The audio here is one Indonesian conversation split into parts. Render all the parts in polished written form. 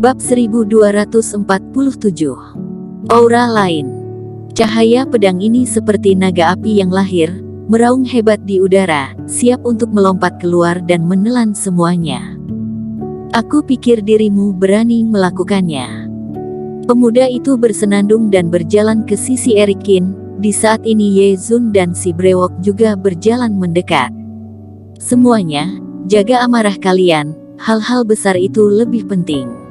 Bab 1247. Aura lain. Cahaya pedang ini seperti naga api yang lahir, meraung hebat di udara, siap untuk melompat keluar dan menelan semuanya. Aku pikir dirimu berani melakukannya. Pemuda itu bersenandung dan berjalan ke sisi Erikin. Di saat ini Ye Zun dan si brewok juga berjalan mendekat. Semuanya, jaga amarah kalian, hal-hal besar itu lebih penting.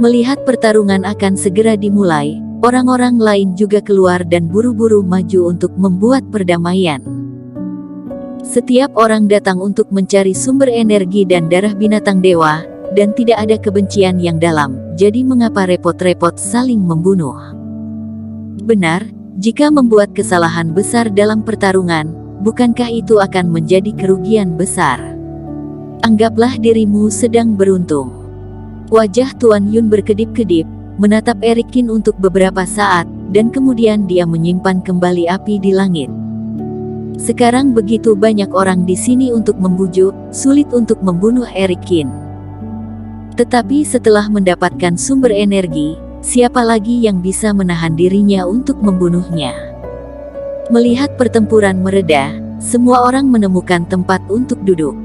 Melihat pertarungan akan segera dimulai, orang-orang lain juga keluar dan buru-buru maju untuk membuat perdamaian. Setiap orang datang untuk mencari sumber energi dan darah binatang dewa, dan tidak ada kebencian yang dalam, jadi mengapa repot-repot saling membunuh? Benar, jika membuat kesalahan besar dalam pertarungan, bukankah itu akan menjadi kerugian besar? Anggaplah dirimu sedang beruntung. Wajah Tuan Yun berkedip-kedip, menatap Erikin untuk beberapa saat, dan kemudian dia menyimpan kembali api di langit. Sekarang begitu banyak orang di sini untuk membujuk, sulit untuk membunuh Erikin. Tetapi setelah mendapatkan sumber energi, siapa lagi yang bisa menahan dirinya untuk membunuhnya? Melihat pertempuran mereda, semua orang menemukan tempat untuk duduk.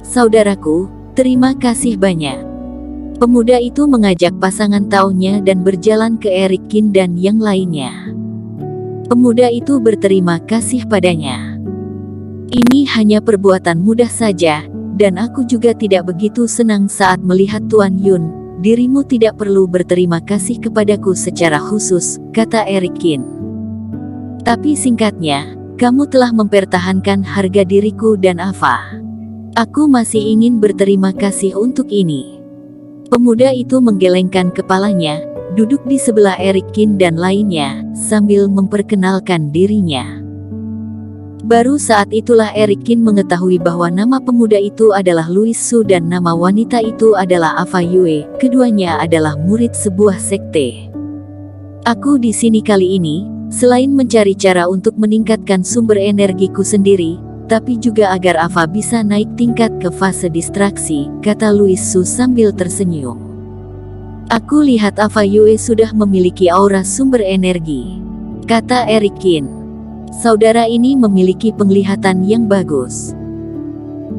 Saudaraku, terima kasih banyak. Pemuda itu mengajak pasangan taunya dan berjalan ke Erikin dan yang lainnya. Pemuda itu berterima kasih padanya. Ini hanya perbuatan mudah saja, dan aku juga tidak begitu senang saat melihat Tuan Yun. Dirimu tidak perlu berterima kasih kepadaku secara khusus, kata Erikin. Tapi singkatnya, kamu telah mempertahankan harga diriku dan Ava. Aku masih ingin berterima kasih untuk ini. Pemuda itu menggelengkan kepalanya, duduk di sebelah Erikin dan lainnya, sambil memperkenalkan dirinya. Baru saat itulah Erikin mengetahui bahwa nama pemuda itu adalah Louis Su dan nama wanita itu adalah Ava Yue. Keduanya adalah murid sebuah sekte. Aku di sini kali ini, selain mencari cara untuk meningkatkan sumber energiku sendiri, tapi juga agar Ava bisa naik tingkat ke fase distraksi, kata Louis Su sambil tersenyum. Aku lihat Ava Yue sudah memiliki aura sumber energi, kata Erikin. Saudara ini memiliki penglihatan yang bagus.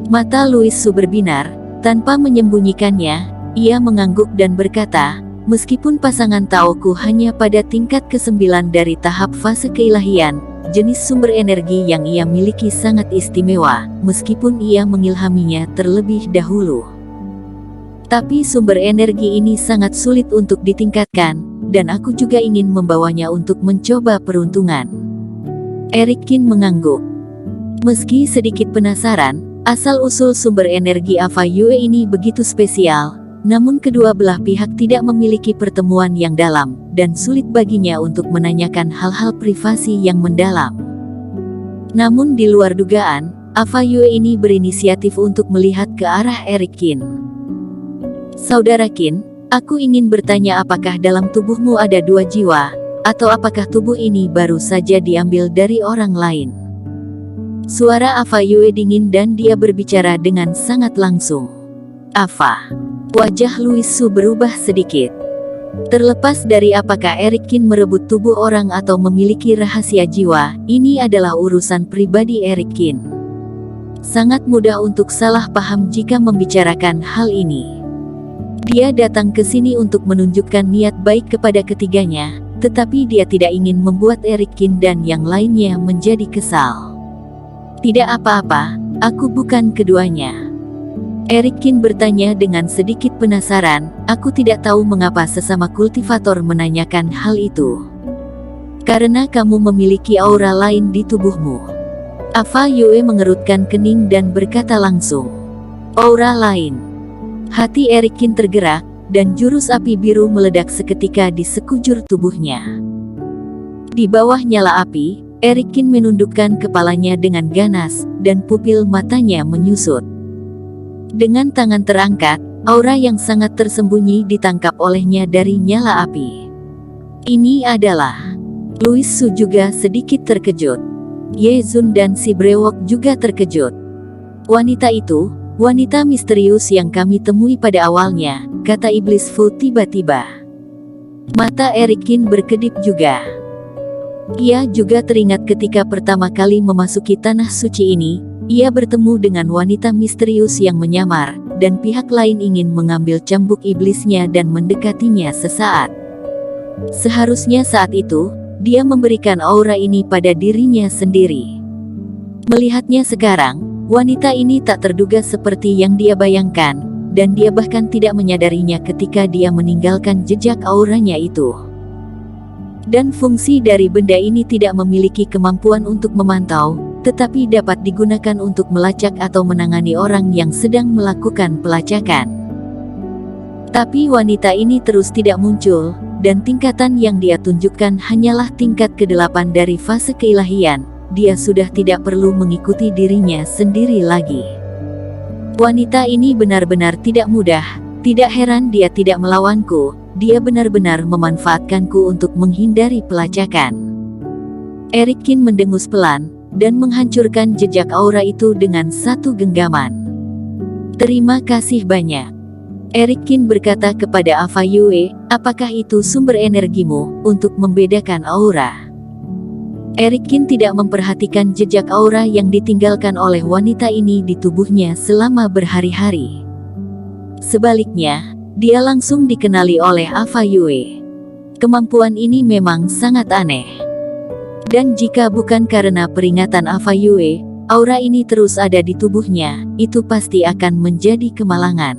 Mata Louis Su berbinar, tanpa menyembunyikannya, ia mengangguk dan berkata, meskipun pasangan Taoku hanya pada tingkat ke-9 dari tahap fase keilahian, jenis sumber energi yang ia miliki sangat istimewa, meskipun ia mengilhaminya terlebih dahulu. Tapi sumber energi ini sangat sulit untuk ditingkatkan, dan aku juga ingin membawanya untuk mencoba peruntungan. Erikin mengangguk. Meski sedikit penasaran, asal-usul sumber energi Ava Yue ini begitu spesial, namun kedua belah pihak tidak memiliki pertemuan yang dalam, dan sulit baginya untuk menanyakan hal-hal privasi yang mendalam. Namun di luar dugaan, Ava Yue ini berinisiatif untuk melihat ke arah Erikin. Saudara Qin, aku ingin bertanya apakah dalam tubuhmu ada dua jiwa, atau apakah tubuh ini baru saja diambil dari orang lain? Suara Ava Yue dingin dan dia berbicara dengan sangat langsung. Ava. Wajah Louis Su berubah sedikit. Terlepas dari apakah Erikin merebut tubuh orang atau memiliki rahasia jiwa, ini adalah urusan pribadi Erikin. Sangat mudah untuk salah paham jika membicarakan hal ini. Dia datang ke sini untuk menunjukkan niat baik kepada ketiganya, tetapi dia tidak ingin membuat Erikin dan yang lainnya menjadi kesal. Tidak apa-apa, aku bukan keduanya. Erikin bertanya dengan sedikit penasaran, aku tidak tahu mengapa sesama kultivator menanyakan hal itu. Karena kamu memiliki aura lain di tubuhmu. Ava Yue mengerutkan kening dan berkata langsung. Aura lain. Hati Erikin tergerak, dan jurus api biru meledak seketika di sekujur tubuhnya. Di bawah nyala api, Erikin menundukkan kepalanya dengan ganas, dan pupil matanya menyusut. Dengan tangan terangkat, aura yang sangat tersembunyi ditangkap olehnya dari nyala api. Ini adalah... Louis Su juga sedikit terkejut. Ye Zun dan si brewok juga terkejut. Wanita itu, Wanita misterius yang kami temui pada awalnya, kata Iblis Fu tiba-tiba. Mata Erikin berkedip juga. Ia juga teringat ketika pertama kali memasuki tanah suci ini, ia bertemu dengan wanita misterius yang menyamar, dan pihak lain ingin mengambil cambuk iblisnya dan mendekatinya sesaat. Seharusnya saat itu, dia memberikan aura ini pada dirinya sendiri. Melihatnya sekarang, wanita ini tak terduga seperti yang dia bayangkan, dan dia bahkan tidak menyadarinya ketika dia meninggalkan jejak auranya itu. Dan fungsi dari benda ini tidak memiliki kemampuan untuk memantau, tetapi dapat digunakan untuk melacak atau menangani orang yang sedang melakukan pelacakan. Tapi wanita ini terus tidak muncul, dan tingkatan yang dia tunjukkan hanyalah tingkat ke-8 dari fase keilahian. Dia sudah tidak perlu mengikuti dirinya sendiri lagi. Wanita ini benar-benar tidak mudah, tidak heran dia tidak melawanku, dia benar-benar memanfaatkanku untuk menghindari pelacakan. Erikin mendengus pelan, dan menghancurkan jejak aura itu dengan satu genggaman. Terima kasih banyak. Erikin berkata kepada Ava Yue, apakah itu sumber energimu, untuk membedakan aura? Erikin tidak memperhatikan jejak aura yang ditinggalkan oleh wanita ini di tubuhnya selama berhari-hari. Sebaliknya, dia langsung dikenali oleh Ava Yue. Kemampuan ini memang sangat aneh. Dan jika bukan karena peringatan Ava Yue, aura ini terus ada di tubuhnya, itu pasti akan menjadi kemalangan.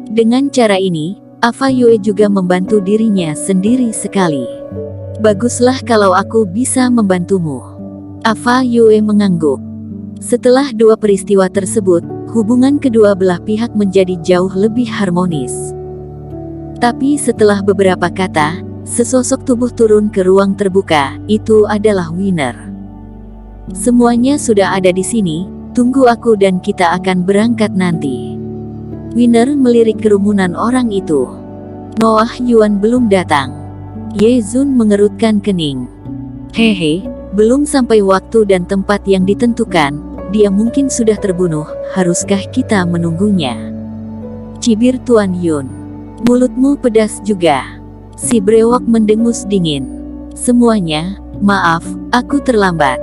Dengan cara ini, Ava Yue juga membantu dirinya sendiri sekali. Baguslah kalau aku bisa membantumu. Ava Yue mengangguk. Setelah dua peristiwa tersebut, hubungan kedua belah pihak menjadi jauh lebih harmonis. Tapi setelah beberapa kata, sesosok tubuh turun ke ruang terbuka, itu adalah Winner. Semuanya sudah ada di sini, tunggu aku dan kita akan berangkat nanti. Winner melirik kerumunan orang itu. Noah Yuan belum datang. Ye Zun mengerutkan kening. Hehe, belum sampai waktu dan tempat yang ditentukan, dia mungkin sudah terbunuh, haruskah kita menunggunya? Cibir Tuan Yun. Mulutmu pedas juga. Si brewok mendengus dingin. Semuanya, maaf, aku terlambat.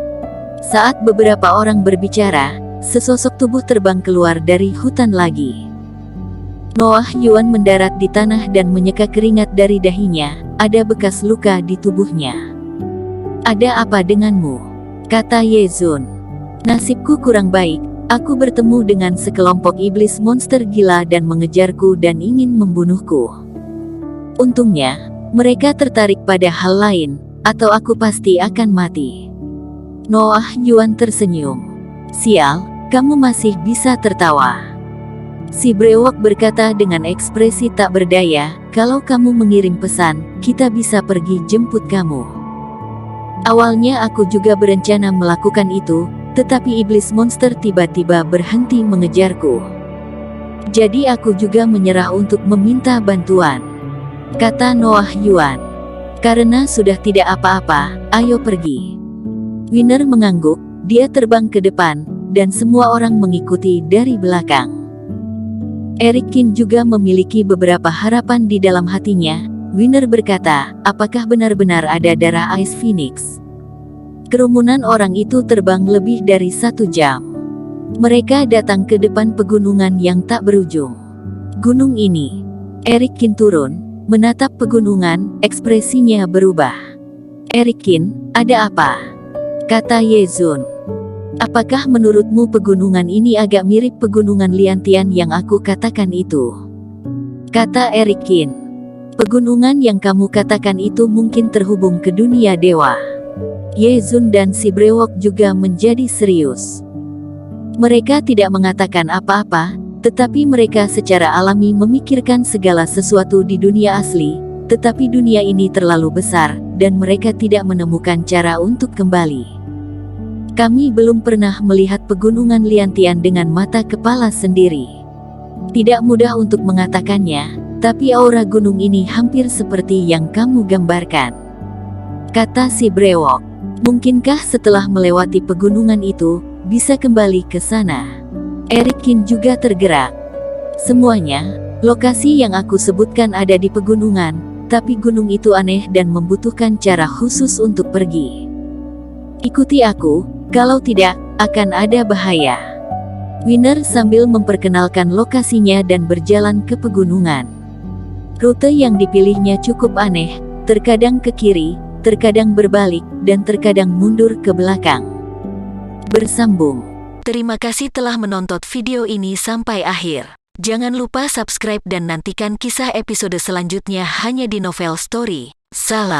Saat beberapa orang berbicara, sesosok tubuh terbang keluar dari hutan lagi. Noah Yuan mendarat di tanah dan menyeka keringat dari dahinya, ada bekas luka di tubuhnya. Ada apa denganmu? Kata Ye Zun. Nasibku kurang baik, aku bertemu dengan sekelompok iblis monster gila dan mengejarku dan ingin membunuhku. Untungnya, mereka tertarik pada hal lain, atau aku pasti akan mati. Noah Yuan tersenyum. Sial, kamu masih bisa tertawa. Si brewok berkata dengan ekspresi tak berdaya, kalau kamu mengirim pesan, kita bisa pergi jemput kamu. Awalnya aku juga berencana melakukan itu, tetapi iblis monster tiba-tiba berhenti mengejarku. Jadi aku juga menyerah untuk meminta bantuan. Kata Noah Yuan. Karena sudah tidak apa-apa, ayo pergi. Winner mengangguk, dia terbang ke depan, dan semua orang mengikuti dari belakang. Erikin juga memiliki beberapa harapan di dalam hatinya. Winner berkata, apakah benar-benar ada darah Ice Phoenix? Kerumunan orang itu terbang lebih dari 1 jam. Mereka datang ke depan pegunungan yang tak berujung. Gunung ini. Erikin turun, menatap pegunungan, ekspresinya berubah. Erikin, ada apa? Kata Ye Zun. Apakah menurutmu pegunungan ini agak mirip pegunungan Liantian yang aku katakan itu? Kata Erikin. Pegunungan yang kamu katakan itu mungkin terhubung ke dunia dewa. Ye Zun dan si brewok juga menjadi serius. Mereka tidak mengatakan apa-apa, tetapi mereka secara alami memikirkan segala sesuatu di dunia asli, tetapi dunia ini terlalu besar, dan mereka tidak menemukan cara untuk kembali. Kami belum pernah melihat pegunungan Liantian dengan mata kepala sendiri. Tidak mudah untuk mengatakannya, tapi aura gunung ini hampir seperti yang kamu gambarkan. Kata si brewok. Mungkinkah setelah melewati pegunungan itu, bisa kembali ke sana? Eric Kin juga tergerak. Semuanya, lokasi yang aku sebutkan ada di pegunungan, tapi gunung itu aneh dan membutuhkan cara khusus untuk pergi. Ikuti aku, kalau tidak, akan ada bahaya. Winner sambil memperkenalkan lokasinya dan berjalan ke pegunungan. Rute yang dipilihnya cukup aneh, terkadang ke kiri, terkadang berbalik, dan terkadang mundur ke belakang. Bersambung. Terima kasih telah menonton video ini sampai akhir. Jangan lupa subscribe dan nantikan kisah episode selanjutnya hanya di Novel Story. Salam.